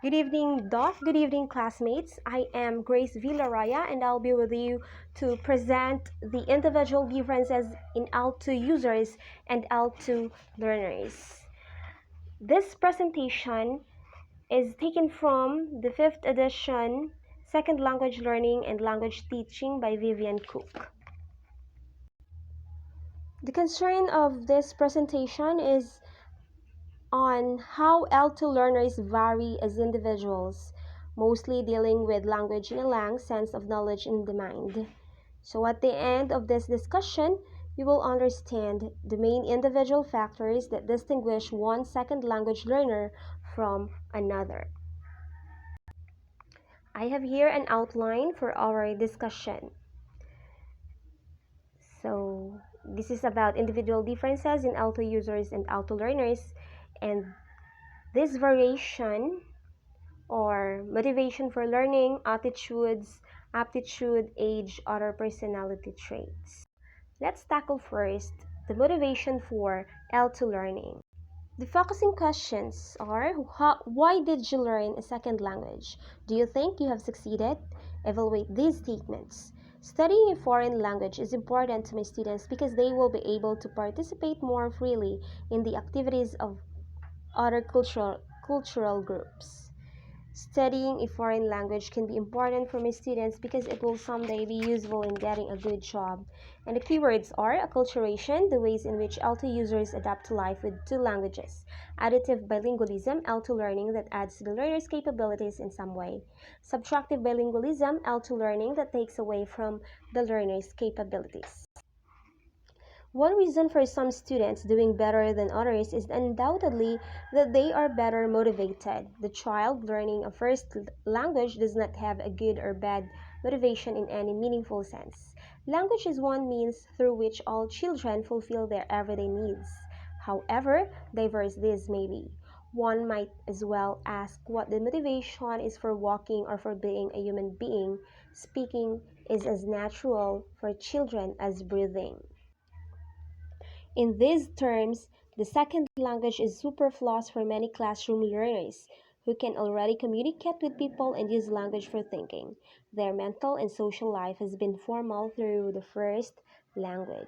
Good evening, Doc. Good evening, classmates. I am Grace Villaraya, and I'll be with you to present the individual differences in L2 users and L2 learners. This presentation is taken from the 5th edition Second Language Learning and Language Teaching by Vivian Cook. The concern of this presentation is on how L2 learners vary as individuals, mostly dealing with language in a lang sense of knowledge in the mind. So at the end of this discussion, you will understand the main individual factors that distinguish one second language learner from another. I have here an outline for our discussion. So this is about individual differences in L2 users and L2 learners, and this variation or motivation for learning, attitudes, aptitude, age, other personality traits. Let's tackle first the motivation for L2 learning. The focusing questions are, why did you learn a second language? Do you think you have succeeded? Evaluate these statements. Studying a foreign language is important to my students because they will be able to participate more freely in the activities of other cultural groups. Studying a foreign language can be important for my students because it will someday be useful in getting a good job. And the keywords are acculturation, the ways in which L2 users adapt to life with two languages. Additive bilingualism, L2 learning that adds to the learner's capabilities in some way. Subtractive bilingualism, L2 learning that takes away from the learner's capabilities. One reason for some students doing better than others is undoubtedly that they are better motivated. The child learning a first language does not have a good or bad motivation in any meaningful sense. Language is one means through which all children fulfill their everyday needs. However diverse this may be, one might as well ask what the motivation is for walking or for being a human being. Speaking is as natural for children as breathing. In these terms, the second language is superfluous for many classroom learners who can already communicate with people and use language for thinking. Their mental and social life has been formal through the first language.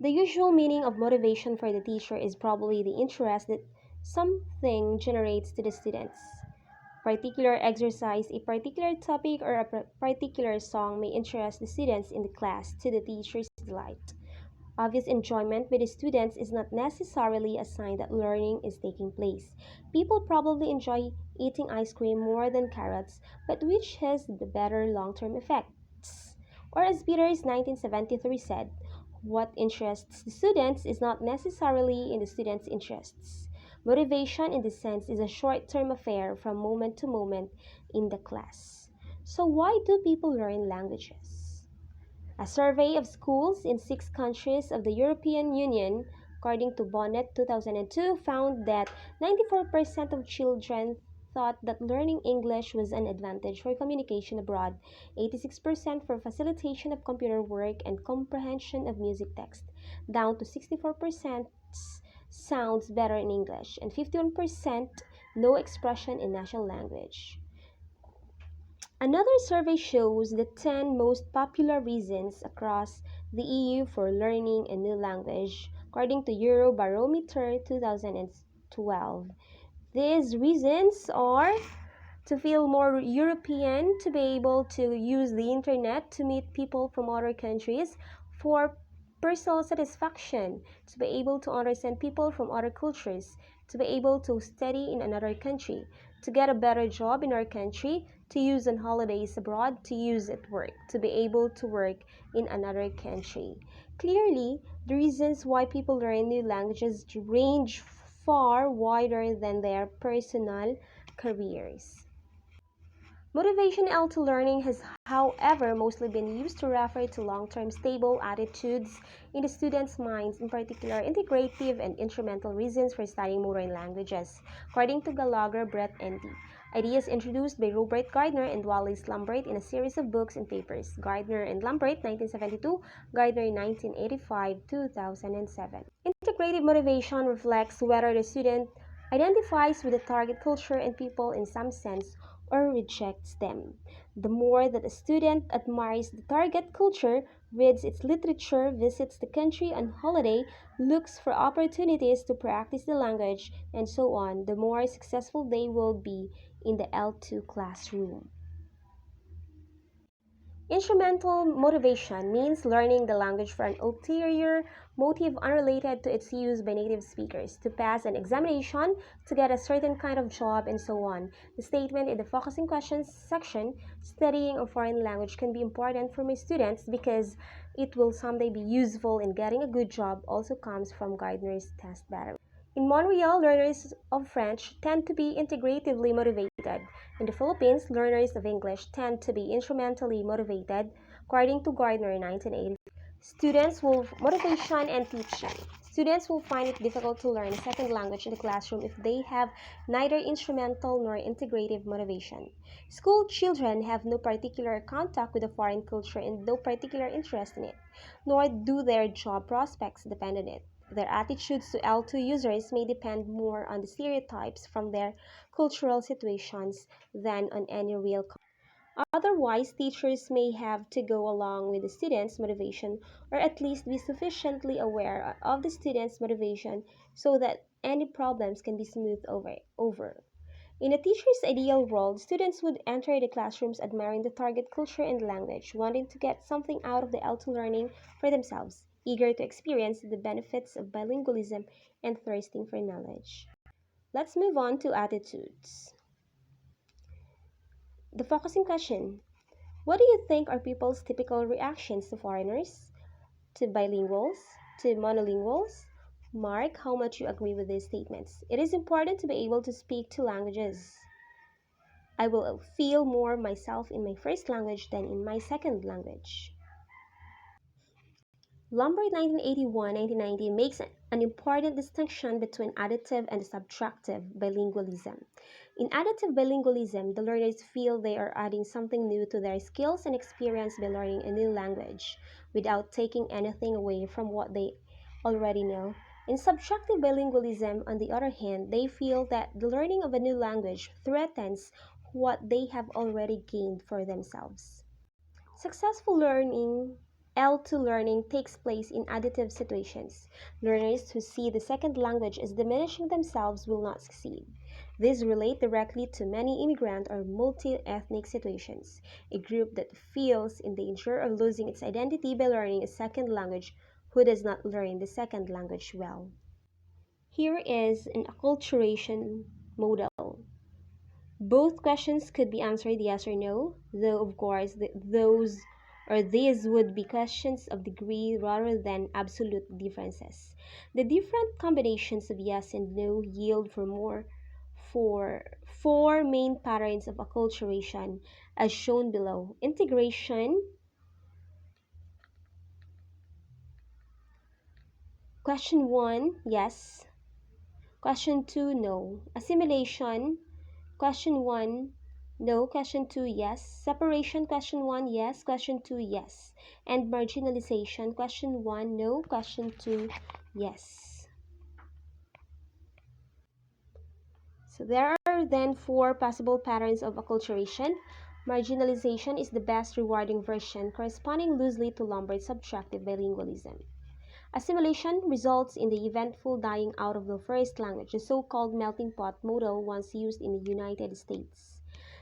The usual meaning of motivation for the teacher is probably the interest that something generates to the students. Particular exercise, a particular topic, or a particular song may interest the students in the class to the teacher's delight. Obvious enjoyment by the students is not necessarily a sign that learning is taking place. People probably enjoy eating ice cream more than carrots, but which has the better long-term effects? Or as Peters 1973 said, what interests the students is not necessarily in the students' interests. Motivation in this sense is a short-term affair from moment to moment in the class. So why do people learn languages? A survey of schools in 6 countries of the European Union, according to Bonnet 2002, found that 94% of children thought that learning English was an advantage for communication abroad, 86% for facilitation of computer work and comprehension of music text, down to 64% sounds better in English, and 51% no expression in national language. Another survey shows the 10 most popular reasons across the EU for learning a new language, according to Eurobarometer 2012. These reasons are to feel more European, to be able to use the internet to meet people from other countries, for personal satisfaction, to be able to understand people from other cultures, to be able to study in another country, to get a better job in our country, to use on holidays abroad, to use at work, to be able to work in another country. Clearly, the reasons why people learn new languages range far wider than their personal careers. Motivation L2 learning has, however, mostly been used to refer to long-term stable attitudes in the students' minds, in particular integrative and instrumental reasons for studying modern languages, according to Gallagher, Brett, and T. Ideas introduced by Robert Gardner and Wallace Lambright in a series of books and papers. Gardner and Lambright, 1972, Gardner, 1985, 2007. Integrative motivation reflects whether the student identifies with the target culture and people in some sense, or rejects them. The more that a student admires the target culture, reads its literature, visits the country on holiday, looks for opportunities to practice the language, and so on, the more successful they will be in the L2 classroom. Instrumental motivation means learning the language for an ulterior motive unrelated to its use by native speakers, to pass an examination, to get a certain kind of job, and so on. The statement in the focusing questions section, studying a foreign language can be important for my students because it will someday be useful in getting a good job, also comes from Gardner's test battery. In Montreal, learners of French tend to be integratively motivated. In the Philippines, learners of English tend to be instrumentally motivated, according to Gardner in 1980. Motivation and teaching. Students will find it difficult to learn a second language in the classroom if they have neither instrumental nor integrative motivation. School children have no particular contact with a foreign culture and no particular interest in it, nor do their job prospects depend on it. Their attitudes to L2 users may depend more on the stereotypes from their cultural situations than on any real. Otherwise, teachers may have to go along with the students' motivation or at least be sufficiently aware of the students' motivation so that any problems can be smoothed over. In a teacher's ideal world, students would enter the classrooms admiring the target culture and language, wanting to get something out of the L2 learning for themselves, eager to experience the benefits of bilingualism, and thirsting for knowledge. Let's move on to attitudes. The focusing question: what do you think are people's typical reactions to foreigners, to bilinguals, to monolinguals? Mark how much you agree with these statements. It is important to be able to speak two languages. I will feel more myself in my first language than in my second language. Lombard 1981-1990 makes an important distinction between additive and subtractive bilingualism. In additive bilingualism, the learners feel they are adding something new to their skills and experience by learning a new language, without taking anything away from what they already know. In subtractive bilingualism, on the other hand, they feel that the learning of a new language threatens what they have already gained for themselves. Successful learning L2 learning takes place in additive situations. Learners who see the second language as diminishing themselves will not succeed. These relate directly to many immigrant or multi-ethnic situations, a group that feels in danger of losing its identity by learning a second language who does not learn the second language well. Here is an acculturation model. Both questions could be answered yes or no, though of course these would be questions of degree rather than absolute differences. The different combinations of yes and no yield for four main patterns of acculturation as shown below. Integration, question 1, yes. Question 2, no. Assimilation, question 1, no. Question 2, yes. Separation, question 1, yes. Question 2, yes. And marginalization, question 1, no. Question 2, yes. So there are then four possible patterns of acculturation. Marginalization is the best rewarding version, corresponding loosely to Lombard's subtractive bilingualism. Assimilation results in the eventful dying out of the first language, the so-called melting pot model once used in the United States.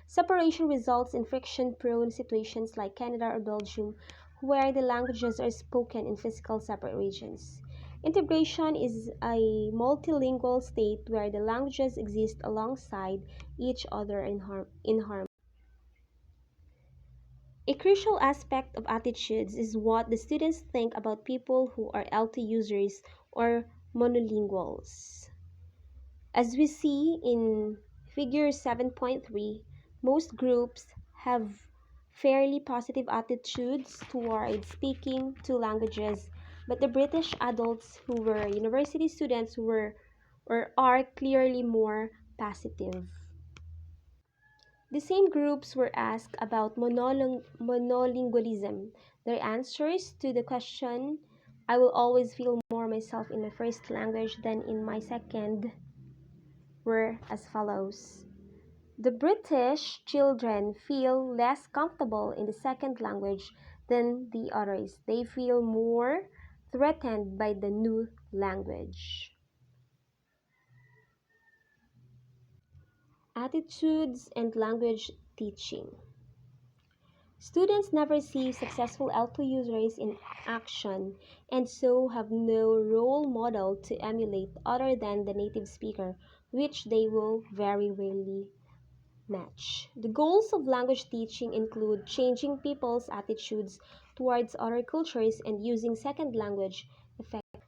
Separation results in friction-prone situations like Canada or Belgium, where the languages are spoken in physical separate regions. Integration is a multilingual state where the languages exist alongside each other in harmony. A crucial aspect of attitudes is what the students think about people who are L2 users or monolinguals. As we see in figure 7.3, most groups have fairly positive attitudes toward speaking two languages, but the British adults who were university students were or are clearly more positive. The same groups were asked about monolingualism. Their answers to the question, I will always feel more myself in my first language than in my second, were as follows. The British children feel less comfortable in the second language than the others. They feel more threatened by the new language. Attitudes and language teaching. Students never see successful L2 users in action and so have no role model to emulate other than the native speaker, which they will very rarely match. The goals of language teaching include changing people's attitudes towards other cultures and using second language effectively.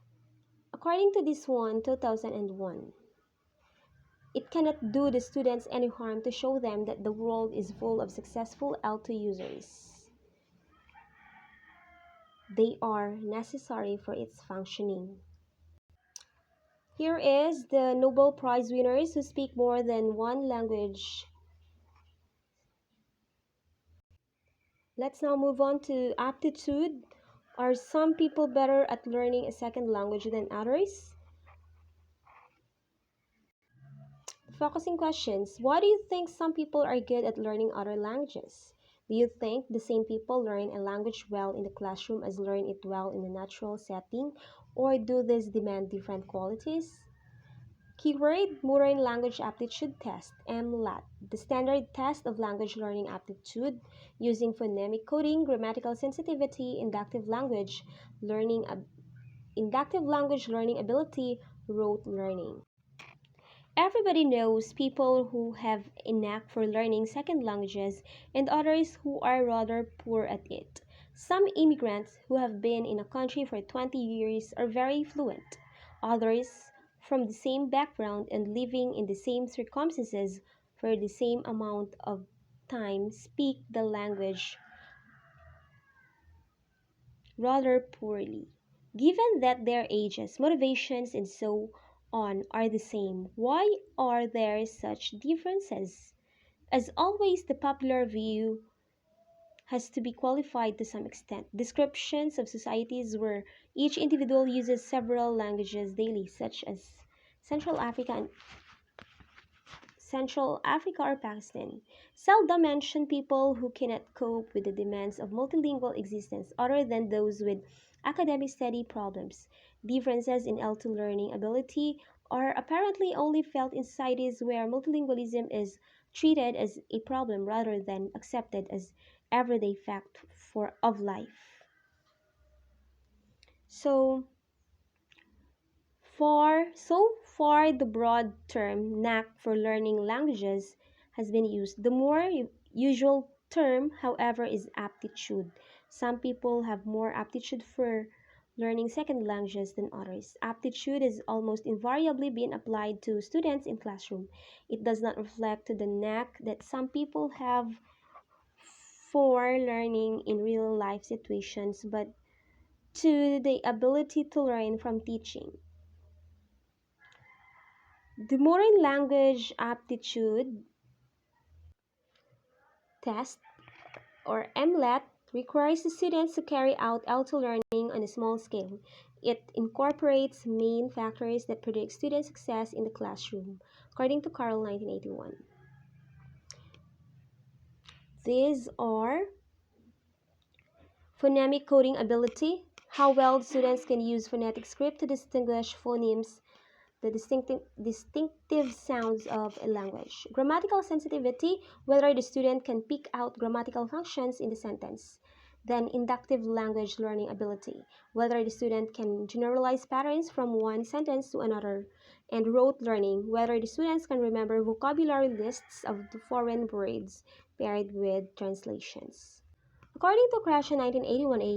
According to this one, 2001, it cannot do the students any harm to show them that the world is full of successful L2 users. They are necessary for its functioning. Here is the Nobel Prize winners who speak more than one language. Let's now move on to aptitude. Are some people better at learning a second language than others? Focusing questions. Why do you think some people are good at learning other languages? Do you think the same people learn a language well in the classroom as learn it well in a natural setting, or do these demand different qualities? Keyword Modern Language Aptitude Test (MLAT), the standard test of language learning aptitude using phonemic coding, grammatical sensitivity, inductive language learning ability, rote learning. Everybody knows people who have a knack for learning second languages and others who are rather poor at it. Some immigrants who have been in a country for 20 years are very fluent. Others, from the same background and living in the same circumstances for the same amount of time, speak the language rather poorly. Given that their ages, motivations, and so on are the same, why are there such differences? As always, the popular view has to be qualified to some extent. Descriptions of societies where each individual uses several languages daily, such as Central Africa and Central Africa or Pakistan, seldom mention people who cannot cope with the demands of multilingual existence other than those with academic study problems. Differences in L2 learning ability are apparently only felt in societies where multilingualism is treated as a problem rather than accepted as everyday fact of life. So, so far, the broad term knack for learning languages has been used. The more usual term, however, is aptitude. Some people have more aptitude for learning second languages than others. Aptitude is almost invariably being applied to students in classroom. It does not reflect to the knack that some people have for learning in real life situations, but to the ability to learn from teaching. The Modern Language Aptitude Test, or MLAT, requires the students to carry out L2 learning on a small scale. It incorporates main factors that predict student success in the classroom, according to Carroll 1981. These are phonemic coding ability, how well students can use phonetic script to distinguish phonemes, the distinctive sounds of a language. Grammatical sensitivity, whether the student can pick out grammatical functions in the sentence. Then inductive language learning ability, whether the student can generalize patterns from one sentence to another. And rote learning, whether the students can remember vocabulary lists of the foreign words paired with translations. According to Krashen 1981a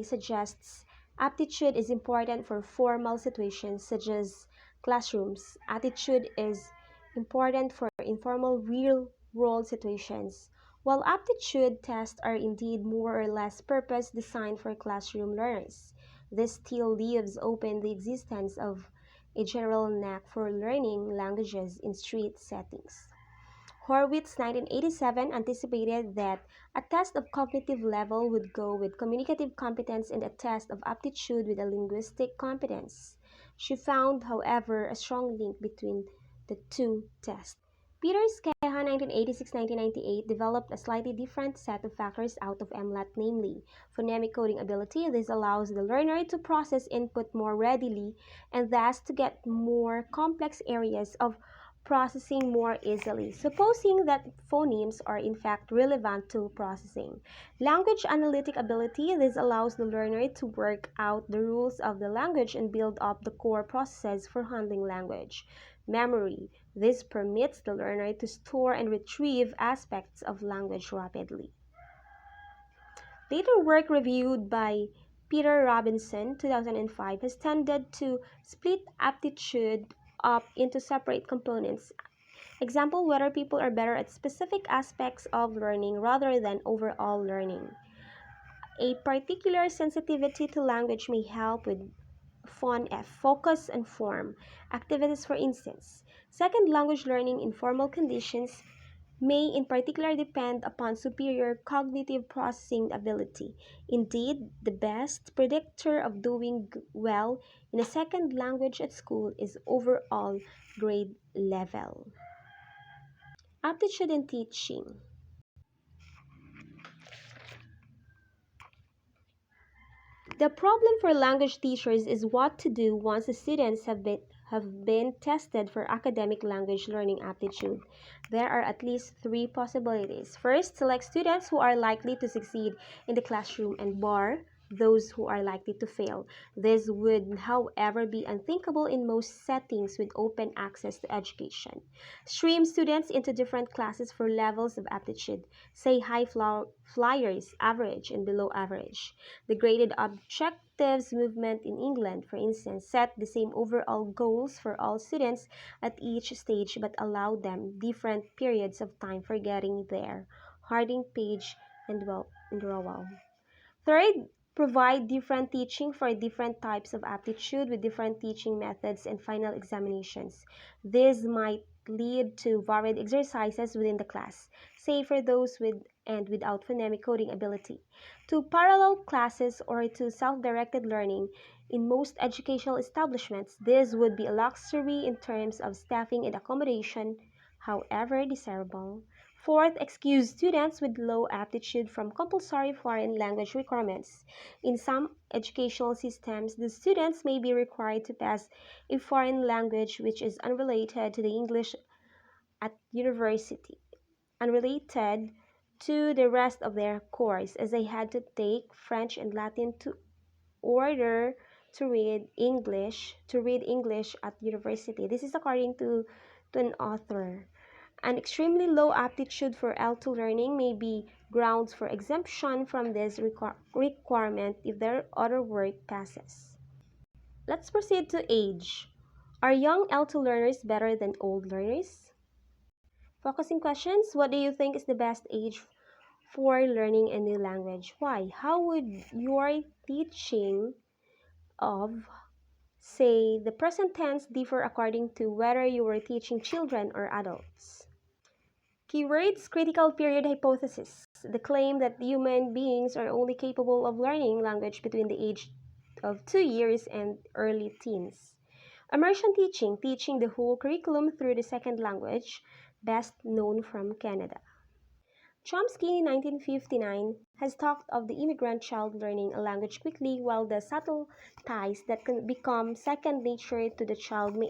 suggests aptitude is important for formal situations such as classrooms. Attitude is important for informal real-world situations. While aptitude tests are indeed more or less purpose designed for classroom learners, this still leaves open the existence of a general knack for learning languages in street settings. Horwitz 1987 anticipated that a test of cognitive level would go with communicative competence and a test of aptitude with a linguistic competence. She found, however, a strong link between the two tests. Peter Skeha, 1986-1998, developed a slightly different set of factors out of MLAT, namely phonemic coding ability. This allows the learner to process input more readily and thus to get more complex areas of processing more easily, supposing that phonemes are in fact relevant to processing. Language analytic ability. This allows the learner to work out the rules of the language and build up the core processes for handling language. Memory. This permits the learner to store and retrieve aspects of language rapidly. Later work reviewed by Peter Robinson, 2005, has tended to split aptitude up into separate components. Example, whether people are better at specific aspects of learning rather than overall learning. A particular sensitivity to language may help with focus and form activities, for instance. Second, language learning in formal conditions may in particular depend upon superior cognitive processing ability. Indeed, the best predictor of doing well in a second language at school is overall grade level. Aptitude in teaching. The problem for language teachers is what to do once the students have been tested for academic language learning aptitude. There are at least three possibilities. First, select students who are likely to succeed in the classroom and bar those who are likely to fail. This would, however, be unthinkable in most settings with open access to education. Stream students into different classes for levels of aptitude, say high flyers, average, and below average. The graded objectives movement in England, for instance, set the same overall goals for all students at each stage but allowed them different periods of time for getting there. Harding, Page, and Rowell. Third, provide different teaching for different types of aptitude with different teaching methods and final examinations. This might lead to varied exercises within the class, say for those with and without phonemic coding ability, to parallel classes or to self-directed learning. In most educational establishments, this would be a luxury in terms of staffing and accommodation, however desirable. Fourth, excuse students with low aptitude from compulsory foreign language requirements. In some educational systems, the students may be required to pass a foreign language which is unrelated to the English at university, unrelated to the rest of their course, as they had to take French and Latin to order to read English at university. This is according to an author. An extremely low aptitude for L2 learning may be grounds for exemption from this requirement if their other work passes. Let's proceed to age. Are young L2 learners better than old learners? Focusing questions. What do you think is the best age for learning a new language? Why? How would your teaching of, say, the present tense differ according to whether you were teaching children or adults? Keywords: critical period hypothesis, the claim that human beings are only capable of learning language between the age of 2 years and early teens. Immersion teaching, teaching the whole curriculum through the second language, best known from Canada. Chomsky, 1959, has talked of the immigrant child learning a language quickly, while the subtle ties that can become second nature to the child may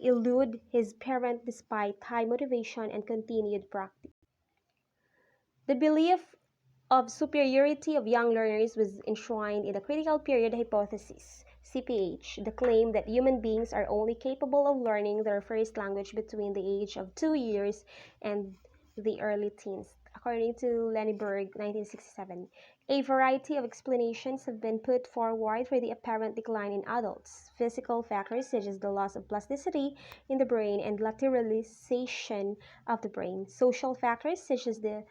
elude his parent despite high motivation and continued practice. The belief of superiority of young learners was enshrined in the critical period hypothesis, CPH, the claim that human beings are only capable of learning their first language between the age of 2 years and the early teens, according to Lenneberg, 1967. A variety of explanations have been put forward for the apparent decline in adults. Physical factors such as the loss of plasticity in the brain and lateralization of the brain. Social factors such as the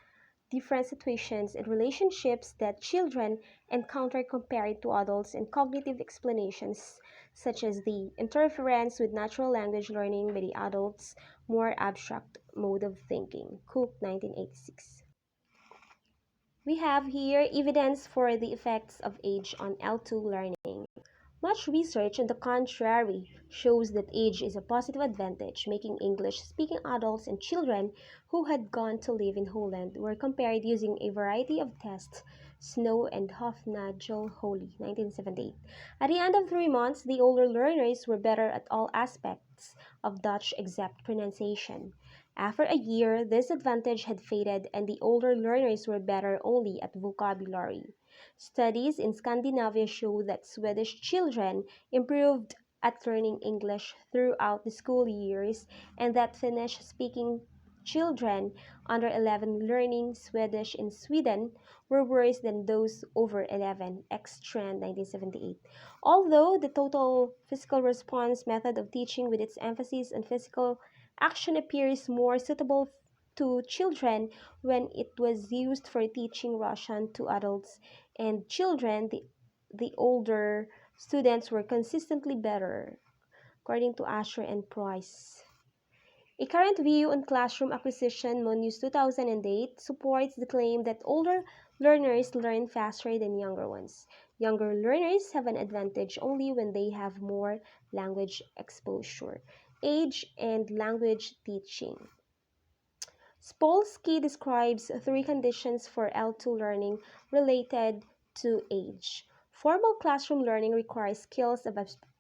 different situations and relationships that children encounter compared to adults, and cognitive explanations such as the interference with natural language learning by the adults' more abstract mode of thinking. Cook, 1986. We have here evidence for the effects of age on L2 learning. Much research, on the contrary, shows that age is a positive advantage, making English-speaking adults and children who had gone to live in Holland were compared using a variety of tests. Snow and Hofna Joel Holy, 1978. At the end of 3 months, the older learners were better at all aspects of Dutch except pronunciation. After a year, this advantage had faded, and the older learners were better only at vocabulary. Studies in Scandinavia show that Swedish children improved at learning English throughout the school years, and that Finnish speaking children under 11 learning Swedish in Sweden were worse than those over 11, Ekstrand 1978. Although the total physical response method of teaching, with its emphasis on physical action, appears more suitable to children when it was used for teaching Russian to adults and children, the older students were consistently better, according to Asher and Price. A current view on classroom acquisition, Monius 2008, supports the claim that older learners learn faster than younger ones. Younger learners have an advantage only when they have more language exposure. Age and language teaching. Spolsky describes three conditions for L2 learning related to age. Formal classroom learning requires skills of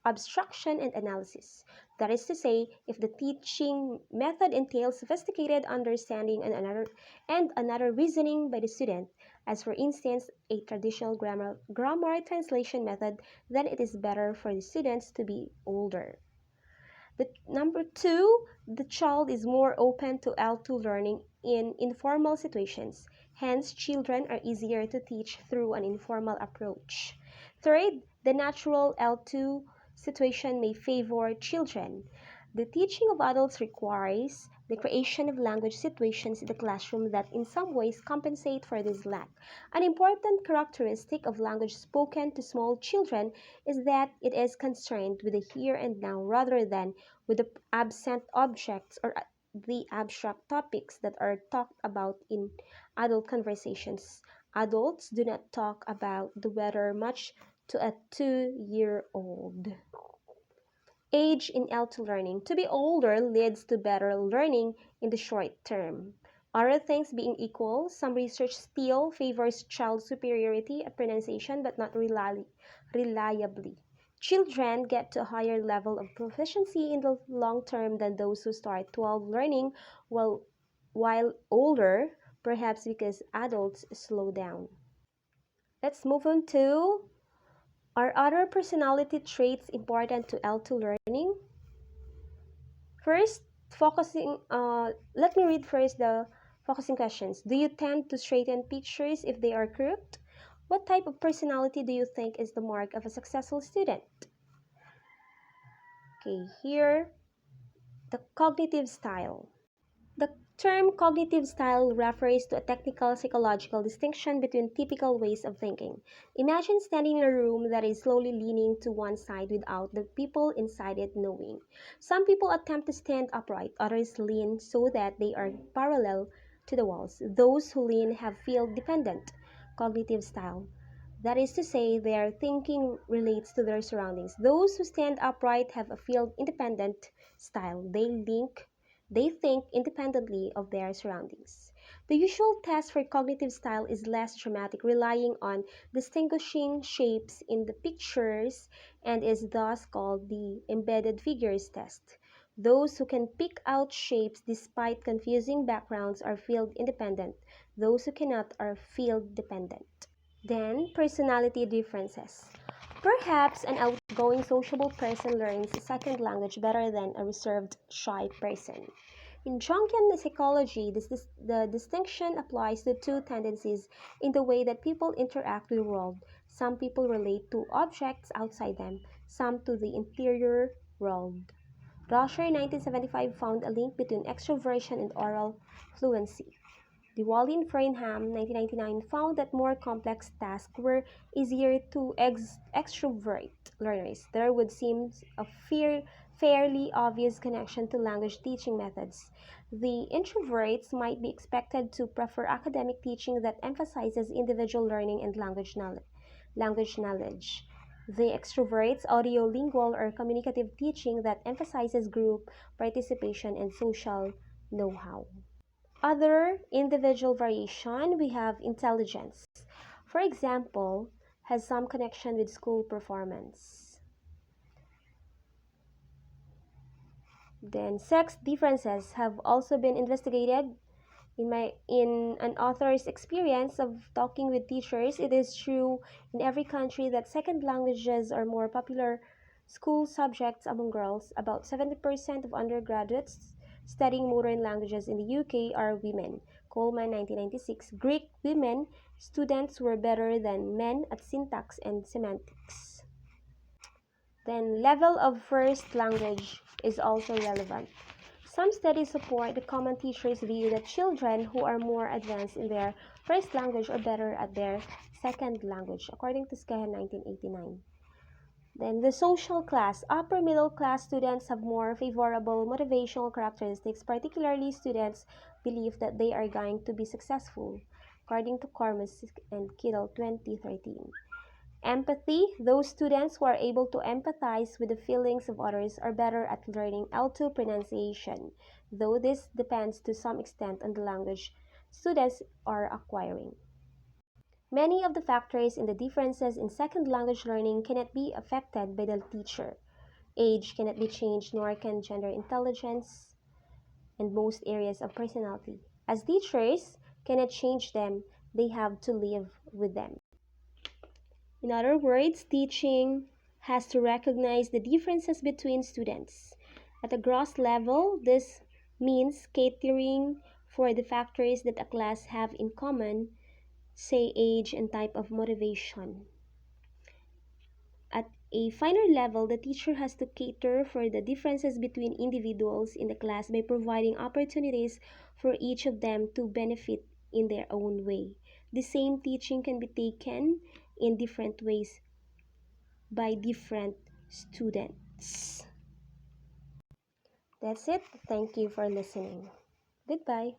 abstraction and analysis. That is to say, if the teaching method entails sophisticated understanding and another reasoning by the student, as for instance a traditional grammar translation method, then it is better for the students to be older. Number two, the child is more open to L2 learning in informal situations. Hence, children are easier to teach through an informal approach. Third, the natural L2 situation may favor children. The teaching of adults requires the creation of language situations in the classroom that in some ways compensate for this lack. An important characteristic of language spoken to small children is that it is concerned with the here and now rather than with the absent objects or the abstract topics that are talked about in adult conversations. Adults do not talk about the weather much to a 2-year-old. Age in L2 learning. To be older leads to better learning in the short term. Other things being equal, some research still favors child superiority at pronunciation but not reliably. Children get to a higher level of proficiency in the long term than those who start 12 learning while older, perhaps because adults slow down. Let's move on to, are other personality traits important to L2 learning? First, let me read first the focusing questions. Do you tend to straighten pictures if they are crooked? What type of personality do you think is the mark of a successful student? Okay, here, the cognitive style. The term cognitive style refers to a technical psychological distinction between typical ways of thinking. Imagine standing in a room that is slowly leaning to one side without the people inside it knowing. Some people attempt to stand upright, others lean so that they are parallel to the walls. Those who lean have field-dependent cognitive style. That is to say, their thinking relates to their surroundings. Those who stand upright have a field-independent style. They think independently of their surroundings. The usual test for cognitive style is less dramatic, relying on distinguishing shapes in the pictures, and is thus called the embedded figures test. Those who can pick out shapes despite confusing backgrounds are field independent. Those who cannot are field dependent. Then, personality differences. Perhaps an outgoing, sociable person learns a second language better than a reserved, shy person. In Jungian psychology, the distinction applies to two tendencies in the way that people interact with the world. Some people relate to objects outside them, some to the interior world. Roscher in 1975 found a link between extroversion and oral fluency. Diwali and Farnham, 1999, found that more complex tasks were easier to extrovert learners. There would seem a fairly obvious connection to language teaching methods. The introverts might be expected to prefer academic teaching that emphasizes individual learning and language knowledge. The extroverts, audiolingual or communicative teaching that emphasizes group participation and social know-how. Other individual variation, we have intelligence. For example, has some connection with school performance. Then sex differences have also been investigated. In an author's experience of talking with teachers, it is true in every country that second languages are more popular school subjects among girls. About 70% of undergraduates studying modern languages in the UK are women. Coleman, 1996. Greek women students were better than men at syntax and semantics. Then level of first language is also relevant. Some studies support the common teacher's view that children who are more advanced in their first language are better at their second language, according to Skehan 1989. Then the social class. Upper middle class students have more favorable motivational characteristics, particularly students believe that they are going to be successful, according to Cormus and Kittle 2013. Empathy. Those students who are able to empathize with the feelings of others are better at learning L2 pronunciation, though this depends to some extent on the language students are acquiring. Many of the factors in the differences in second language learning cannot be affected by the teacher. Age cannot be changed, nor can gender, intelligence, and most areas of personality. As teachers cannot change them, they have to live with them. In other words, teaching has to recognize the differences between students. At a gross level, this means catering for the factors that a class have in common, say age and type of motivation. At a finer level, the teacher has to cater for the differences between individuals in the class by providing opportunities for each of them to benefit in their own way. The same teaching can be taken in different ways by different students. That's it. Thank you for listening. Goodbye.